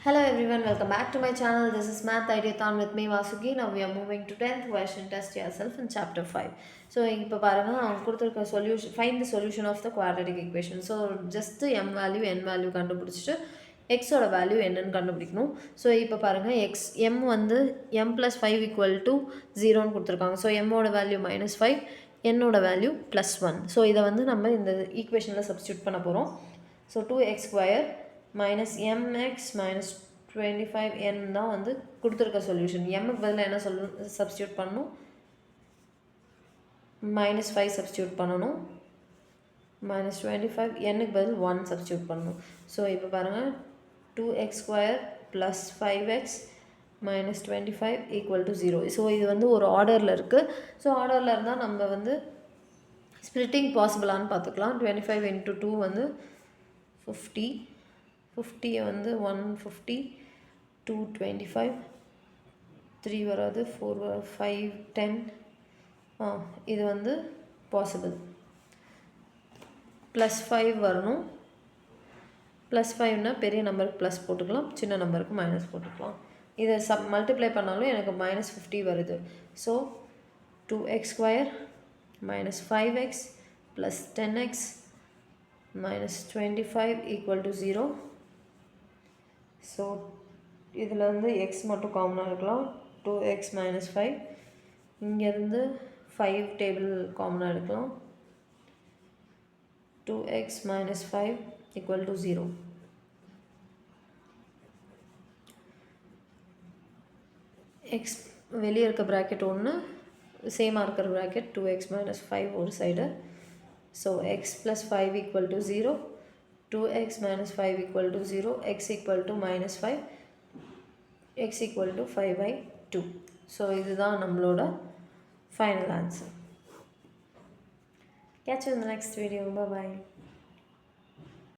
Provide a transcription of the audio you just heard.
Hello everyone, welcome back to my channel. This is Math Ideathon with me Vasuki. Now we are moving to 10th question. Test yourself in chapter 5. So இப்போ பாருங்க அவங்க கொடுத்துருக்க solution find the solution of the quadratic equation. So just M value N value கண்டுபிடிச்சிட்டு எக்ஸோட value என்னன்னு கண்டுபிடிக்கணும். So இப்போ பாருங்கள் எம் வந்து எம் ப்ளஸ் 5 ஈக்குவல் டு 0ன்னு கொடுத்துருக்காங்க. ஸோ எம்மோட வேல்யூ -5, என்னோட வேல்யூ +1. ஸோ இதை வந்து நம்ம இந்த ஈக்குவேஷனில் சப்ஸ்டியூட் பண்ண போகிறோம். So 2x² minus mx minus 25n தான் வந்து கொடுத்துருக்க சொல்யூஷன். எம்முக்கு பதில் என்ன சப்ஸ்டியூட் பண்ணணும், -5 சப்ஸ்டியூட் பண்ணணும், -25 என்னுக்கு பதில் 1 சப்ஸ்டியூட் பண்ணணும். ஸோ இப்போ பாருங்கள் 2x² + 5x minus 25 equal to 0. So இது வந்து ஒரு ஆர்டரில் இருக்குது. ஸோ ஆர்டரில் இருந்தால் நம்ம வந்து ஸ்ப்ளிட்டிங் பாசிபிளான்னு பார்த்துக்கலாம். 25 × 2 வந்து 50, 50 வந்து 150, 225, 3 வராது, 4 வராது, 5 10. இது வந்து பாசிபிள். +5 வரணும். +5னா பெரிய நம்பருக்கு ப்ளஸ் போட்டுக்கலாம், சின்ன நம்பருக்கு மைனஸ் போட்டுக்கலாம். இதை மல்டிப்ளை பண்ணாலும் எனக்கு -50 வருது. So 2x² - 5x + 10x - 25 equal to 0. So இதில் வந்து எக்ஸ் மட்டும் காமனாக இருக்கலாம். 2x - 5, இங்கேருந்து 5 டேபிள் காமனாக எடுக்கலாம். 2x - 5 equal to 0. எக்ஸ் வெளியே இருக்க ப்ராக்கெட் ஒன்று, சேமாக இருக்கிற ப்ராக்கெட் 2x - 5 ஒரு side. So x + 5 equal to 0, 2x - 5 equal to 0, x equal to -5, x equal to 5/2. So இதுதான் நம்மளோட final answer. Catch you in the next video. Bye bye.